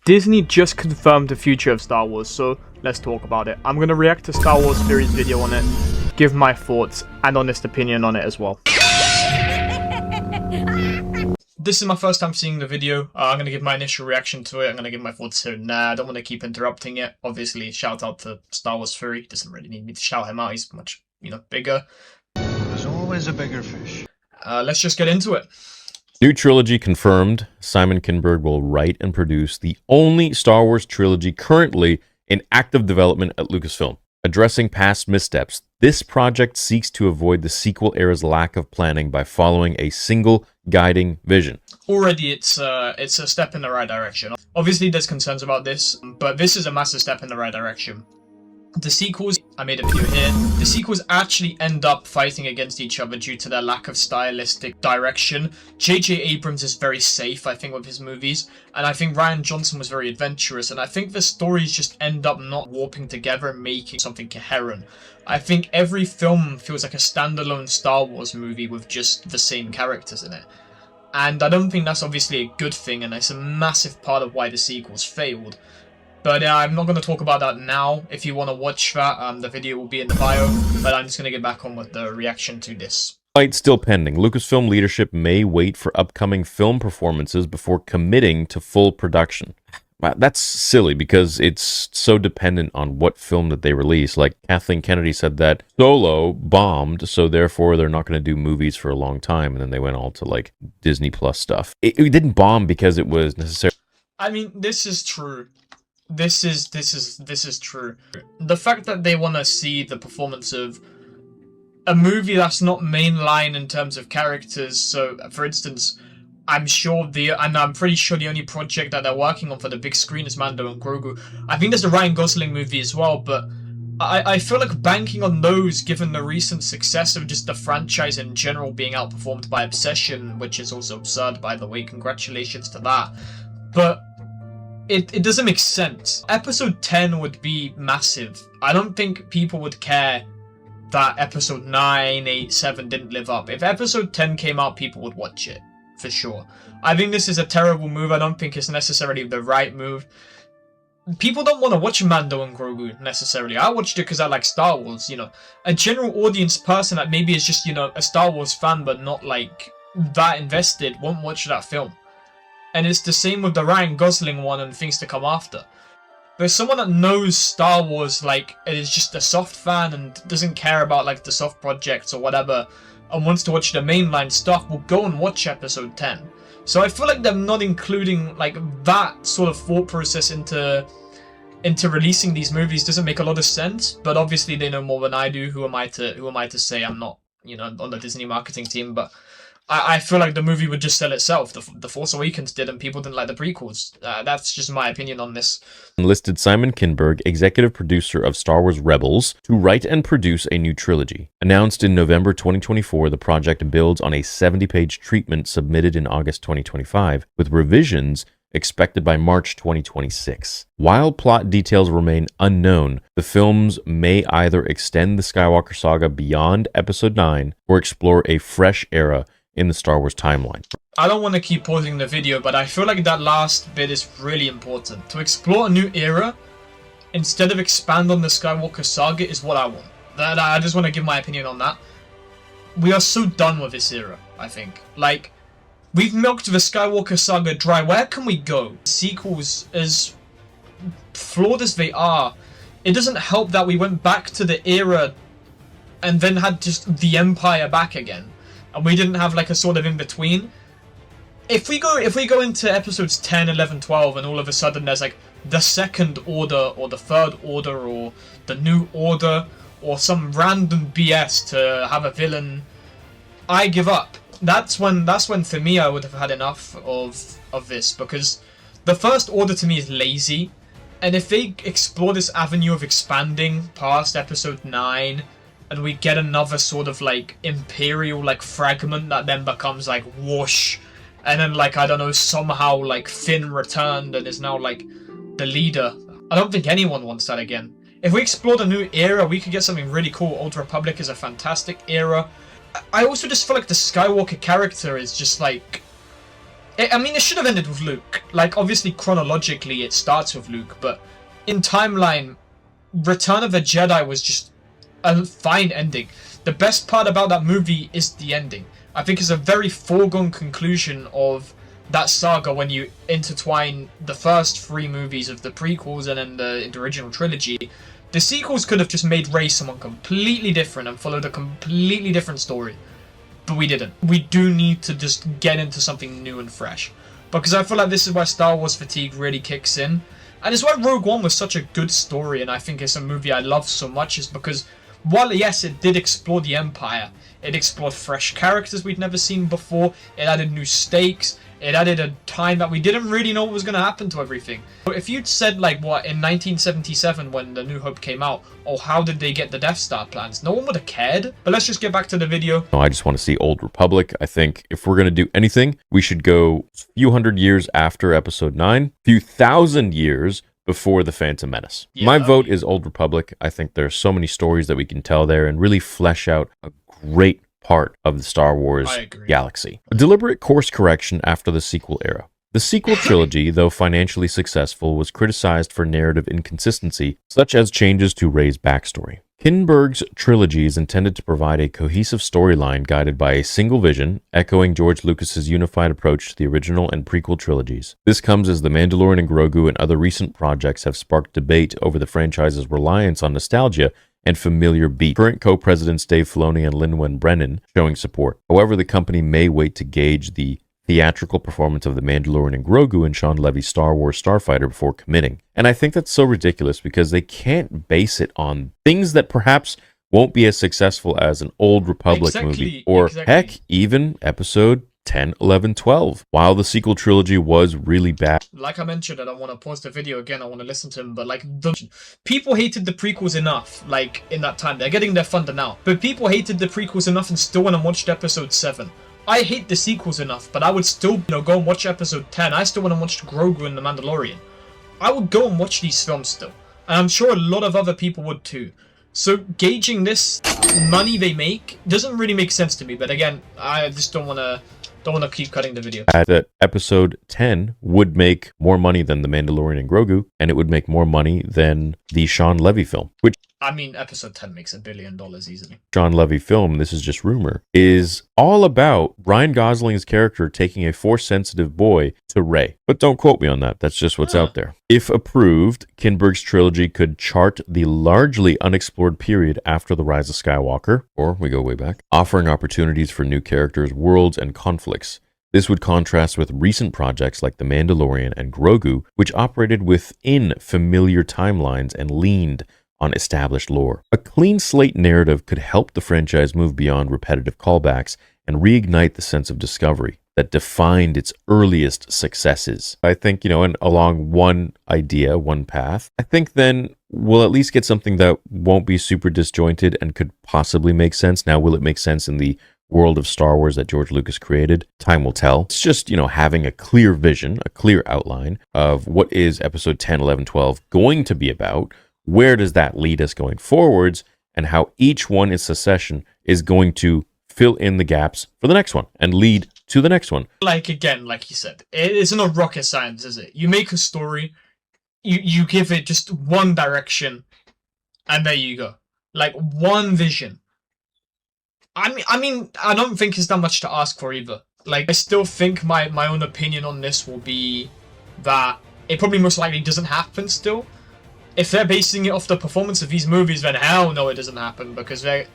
Disney just confirmed the future of Star Wars, so let's talk about it. I'm going to react to Star Wars Theory's video on it, give my thoughts and honest opinion on it as well. This is my first time seeing the video. I'm going to give my initial reaction to it. I'm going to give my thoughts here. I don't want to keep interrupting it. Obviously, shout out to Star Wars Theory. Doesn't really need me to shout him out. He's much, bigger. There's always a bigger fish. Let's just get into it. New trilogy confirmed. Simon Kinberg will write and produce the only Star Wars trilogy currently in active development at Lucasfilm. Addressing past missteps, this project seeks to avoid the sequel era's lack of planning by following a single guiding vision. Already it's a step in the right direction. Obviously there's concerns about this, but this is a massive step in the right direction. The sequels, I made a video here, the sequels actually end up fighting against each other due to their lack of stylistic direction. J.J. Abrams is very safe, I think, with his movies, and I think Rian Johnson was very adventurous, and I think the stories just end up not warping together and making something coherent. I think every film feels like a standalone Star Wars movie with just the same characters in it. And I don't think that's obviously a good thing, and it's a massive part of why the sequels failed. But I'm not going to talk about that now. If you want to watch that, the video will be in the bio. But I'm just going to get back on with the reaction to this. Fight still pending. Lucasfilm leadership may wait for upcoming film performances before committing to full production. That's silly because it's so dependent on what film that they release. Like Kathleen Kennedy said that Solo bombed, so therefore they're not going to do movies for a long time. And then they went all to like Disney Plus stuff. It didn't bomb because it was necessary. I mean, this is true. This is true. The fact that they want to see the performance of a movie that's not mainline in terms of characters. So, for instance, I'm pretty sure the only project that they're working on for the big screen is Mando and Grogu. I think there's a Ryan Gosling movie as well, but I feel like banking on those, given the recent success of just the franchise in general being outperformed by Obsession, which is also absurd, by the way. Congratulations to that. But it doesn't make sense. Episode 10 would be massive. I don't think people would care that episode 9, 8, 7 didn't live up. If episode 10 came out, people would watch it, for sure. I think this is a terrible move. I don't think it's necessarily the right move. People don't want to watch Mando and Grogu, necessarily. I watched it because I like Star Wars, A general audience person that maybe is just, a Star Wars fan, but not, like, that invested, won't watch that film. And it's the same with the Ryan Gosling one and things to come after. But someone that knows Star Wars, like, is just a soft fan and doesn't care about, like, the soft projects or whatever, and wants to watch the mainline stuff, will go and watch episode 10. So I feel like them not including, like, that sort of thought process into releasing these movies doesn't make a lot of sense. But obviously they know more than I do. Who am I to say? I'm not, on the Disney marketing team, but I feel like the movie would just sell itself. The Force Awakens did, and people didn't like the prequels. That's just my opinion on this. Enlisted Simon Kinberg, executive producer of Star Wars Rebels, to write and produce a new trilogy. Announced in November 2024, the project builds on a 70-page treatment submitted in August 2025, with revisions expected by March 2026. While plot details remain unknown, the films may either extend the Skywalker saga beyond Episode 9 or explore a fresh era in the Star Wars timeline. I don't want to keep pausing the video, but I feel like that last bit is really important. To explore a new era, instead of expand on the Skywalker saga, is what I want. I just want to give my opinion on that. We are so done with this era, I think. Like, we've milked the Skywalker saga dry. Where can we go? Sequels, as flawed as they are, it doesn't help that we went back to the era and then had just the Empire back again. And we didn't have like a sort of in-between. If we go into episodes 10, 11, 12, and all of a sudden there's like the Second Order or the Third Order or the New Order or some random BS to have a villain, I give up. That's when for me I would have had enough of this, because the First Order to me is lazy. And if they explore this avenue of expanding past episode 9, and we get another sort of like Imperial like fragment that then becomes like whoosh, and then like, I don't know, somehow like Finn returned and is now like the leader. I don't think anyone wants that again. If we explored a new era, we could get something really cool. Old Republic is a fantastic era. I also just feel like the Skywalker character is just like I mean, it should have ended with Luke. Like, obviously, chronologically, it starts with Luke, but in timeline, Return of the Jedi was just a fine ending. The best part about that movie is the ending. I think it's a very foregone conclusion of that saga when you intertwine the first 3 movies of the prequels and then the original trilogy. The sequels could have just made Rey someone completely different and followed a completely different story. But we didn't. We do need to just get into something new and fresh. Because I feel like this is where Star Wars fatigue really kicks in. And it's why Rogue One was such a good story, and I think it's a movie I love so much, is because while, yes, it did explore the Empire, it explored fresh characters we'd never seen before, it added new stakes, it added a time that we didn't really know what was going to happen to everything. If you'd said, like, what, in 1977 when The New Hope came out, oh, how did they get the Death Star plans? No one would have cared. But let's just get back to the video. I just want to see Old Republic. I think if we're going to do anything, we should go a few hundred years after Episode 9, a few thousand years before The Phantom Menace. Yeah, My vote is Old Republic. I think there are so many stories that we can tell there and really flesh out a great part of the Star Wars galaxy. A deliberate course correction after the sequel era. The sequel trilogy, though financially successful, was criticized for narrative inconsistency, such as changes to Rey's backstory. Kinberg's trilogy is intended to provide a cohesive storyline guided by a single vision, echoing George Lucas's unified approach to the original and prequel trilogies. This comes as The Mandalorian and Grogu and other recent projects have sparked debate over the franchise's reliance on nostalgia and familiar beats. Current co-presidents Dave Filoni and Lin-Wen Brennan showing support. However, the company may wait to gauge the theatrical performance of The Mandalorian and Grogu and Sean Levy's Star Wars Starfighter before committing. And I think that's so ridiculous because they can't base it on things that perhaps won't be as successful as an Old Republic movie. Or heck, even episode 10, 11, 12. While the sequel trilogy was really bad. Like I mentioned, I don't want to pause the video again, I want to listen to him, but like, people hated the prequels enough, like, in that time. They're getting their thunder now. But people hated the prequels enough and still went and watched episode 7. I hate the sequels enough, but I would still, go and watch episode 10. I still want to watch Grogu and The Mandalorian. I would go and watch these films still. And I'm sure a lot of other people would too. So gauging this money they make doesn't really make sense to me, but again, I just don't want to keep cutting the video. That episode 10 would make more money than The Mandalorian and Grogu, and it would make more money than the Sean Levy film, which, I mean, episode 10 makes $1 billion easily. Sean Levy film, this is just rumor, is all about Ryan Gosling's character taking a Force-sensitive boy to Rey. But don't quote me on that. That's just what's out there. If approved, Kinberg's trilogy could chart the largely unexplored period after the rise of Skywalker, or we go way back, offering opportunities for new characters, worlds, and conflicts. This would contrast with recent projects like The Mandalorian and Grogu, which operated within familiar timelines and leaned on established lore. A clean slate narrative could help the franchise move beyond repetitive callbacks and reignite the sense of discovery that defined its earliest successes. I think, and along one idea, one path, I think then we'll at least get something that won't be super disjointed and could possibly make sense. Now, will it make sense in the world of Star Wars that George Lucas created? Time will tell. It's just, having a clear vision, a clear outline of what is episode 10, 11, 12 going to be about. Where does that lead us going forwards, and how each one in succession is going to fill in the gaps for the next one and lead to the next one. Like, again, like you said, it isn't a rocket science, is it? You make a story, you give it just one direction, and there you go. Like, one vision. I mean, I don't think it's that much to ask for either. Like, I still think my own opinion on this will be that it probably most likely doesn't happen still. If they're basing it off the performance of these movies, then hell no, it doesn't happen, because they're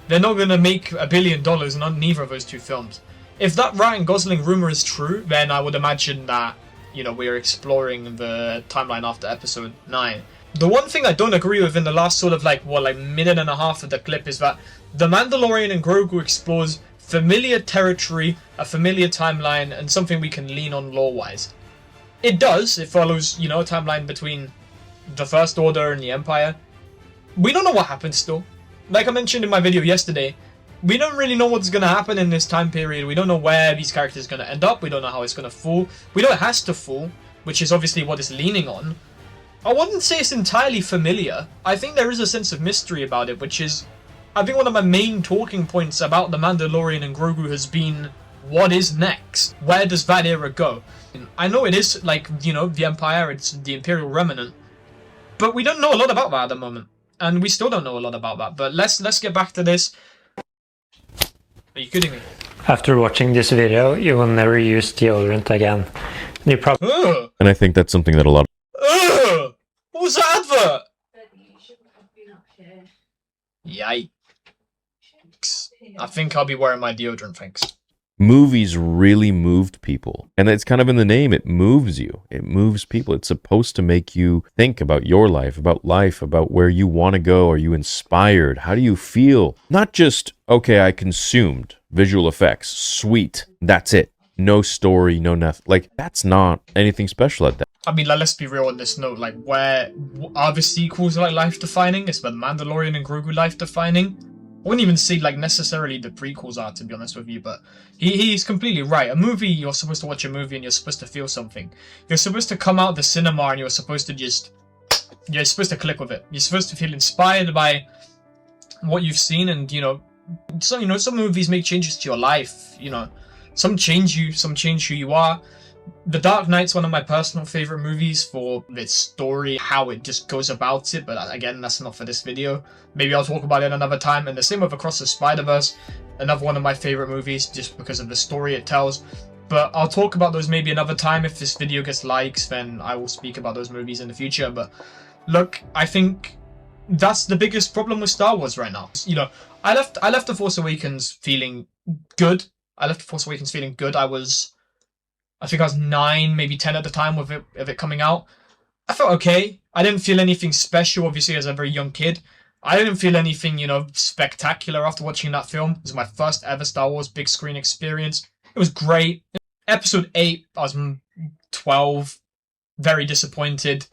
not going to make $1 billion on neither of those two films. If that Ryan Gosling rumor is true, then I would imagine that, we're exploring the timeline after episode 9. The one thing I don't agree with in the last sort of minute and a half of the clip is that The Mandalorian and Grogu explores familiar territory, a familiar timeline, and something we can lean on lore-wise. It does. It follows, a timeline between the First Order and the Empire. We don't know what happens still. Like I mentioned in my video yesterday, we don't really know what's going to happen in this time period. We don't know where these characters are going to end up. We don't know how it's going to fall. We know it has to fall, which is obviously what it's leaning on. I wouldn't say it's entirely familiar. I think there is a sense of mystery about it, which is, I think one of my main talking points about The Mandalorian and Grogu has been What is next? Where does that era go? I know it is like, you know, the Empire, it's the Imperial Remnant, but we don't know a lot about that at the moment, and we still don't know a lot about that. But let's get back to this. Are you kidding me? After watching this video, you will never use deodorant again. You probably. And I think that's something that a lot of What was that advert? Yikes. I think I'll be wearing my deodorant, thanks. movies really moved people. And it's kind of in the name, it moves you. It moves people. It's supposed to make you think about your life, about where you want to go. Are you inspired? How do you feel? Not just, okay, I consumed visual effects, sweet, that's it. No story, no nothing. Like, that's not anything special at that. I mean, like, let's be real on this note. Like, where are the sequels like life-defining? Is the Mandalorian and Grogu life-defining? I wouldn't even say like necessarily the prequels are, to be honest with you, but he's completely right. A movie, you're supposed to watch a movie and you're supposed to feel something. You're supposed to come out the cinema and you're supposed to click with it. You're supposed to feel inspired by what you've seen, and some movies make changes to your life. Some change you, some change who you are. The Dark Knight's one of my personal favorite movies for its story, how it just goes about it, but again, that's not for this video. Maybe I'll talk about it another time. And the same with Across the Spider-Verse, another one of my favorite movies just because of the story it tells. But I'll talk about those maybe another time. If this video gets likes, then I will speak about those movies in the future. But look, I think that's the biggest problem with Star Wars right now. I left The Force Awakens feeling good. I think I was 9, maybe 10 at the time of it coming out. I felt okay. I didn't feel anything special, obviously, as a very young kid. I didn't feel anything, spectacular after watching that film. It was my first ever Star Wars big screen experience. It was great. Episode 8, I was 12, very disappointed.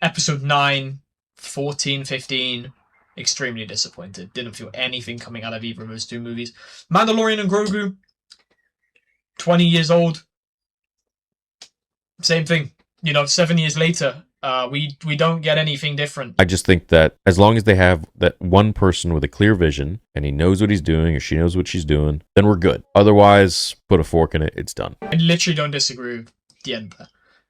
Episode 9, 14, 15, extremely disappointed. Didn't feel anything coming out of either of those two movies. Mandalorian and Grogu, 20 years old. Same thing, 7 years later, we don't get anything different. I just think that as long as they have that one person with a clear vision and he knows what he's doing or she knows what she's doing, then we're good. Otherwise, put a fork in it, it's done. I literally don't disagree with the end there.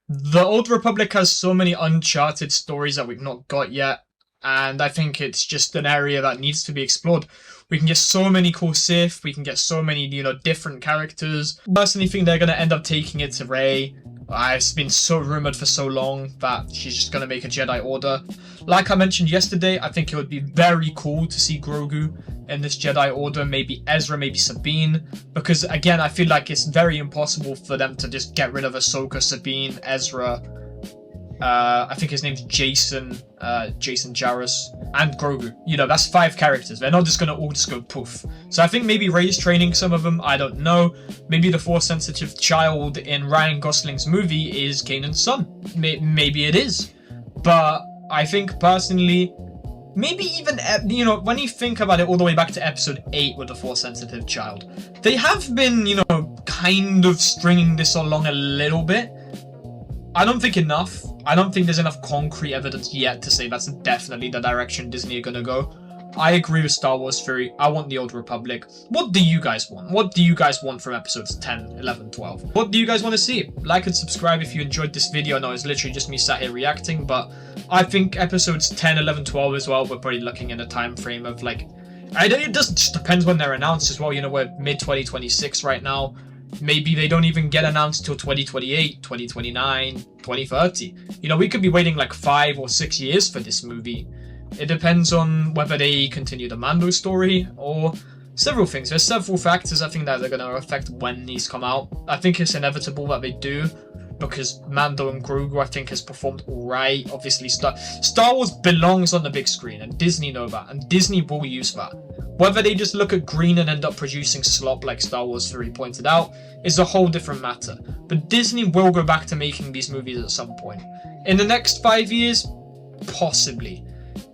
The Old Republic has so many uncharted stories that we've not got yet, and I think it's just an area that needs to be explored. We can get so many cool Sith, we can get so many, different characters. I personally think they're going to end up taking it to Rey. It's been so rumored for so long that she's just going to make a Jedi Order. Like I mentioned yesterday, I think it would be very cool to see Grogu in this Jedi Order, maybe Ezra, maybe Sabine, because again, I feel like it's very impossible for them to just get rid of Ahsoka, Sabine, Ezra, I think his name's Jason Jarrus, and Grogu. That's 5 characters. They're not just going to all just go poof. So I think maybe Rey's training some of them. I don't know. Maybe the Force-sensitive child in Ryan Gosling's movie is Kanan's son. Maybe it is. But I think personally, maybe even, when you think about it all the way back to episode 8 with the Force-sensitive child, they have been, kind of stringing this along a little bit. I don't think enough. I don't think there's enough concrete evidence yet to say that's definitely the direction Disney are gonna go. I agree with Star Wars theory. I want the Old Republic. What do you guys want? What do you guys want from episodes 10, 11, 12? What do you guys want to see? Like and subscribe if you enjoyed this video. I know it's literally just me sat here reacting, but I think episodes 10, 11, 12 as well, we're probably looking in a time frame of like... It just depends when they're announced as well. We're mid-2026 right now. Maybe they don't even get announced till 2028, 2029, 2030. We could be waiting like 5 or 6 years for this movie. It depends on whether they continue the Mando story or several things. There's several factors I think that are going to affect when these come out. I think it's inevitable that they do, because Mando and Grogu I think has performed alright. Obviously Star Wars belongs on the big screen, and Disney know that, and Disney will use that. Whether they just look at green and end up producing slop like Star Wars 3 pointed out is a whole different matter. But Disney will go back to making these movies at some point. In the next 5 years? Possibly.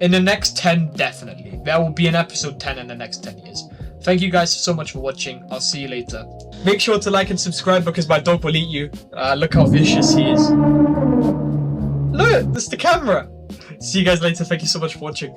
In the next 10, definitely. There will be an episode 10 in the next 10 years. Thank you guys so much for watching. I'll see you later. Make sure to like and subscribe because my dog will eat you. Look how vicious he is. Look, that's the camera. See you guys later. Thank you so much for watching.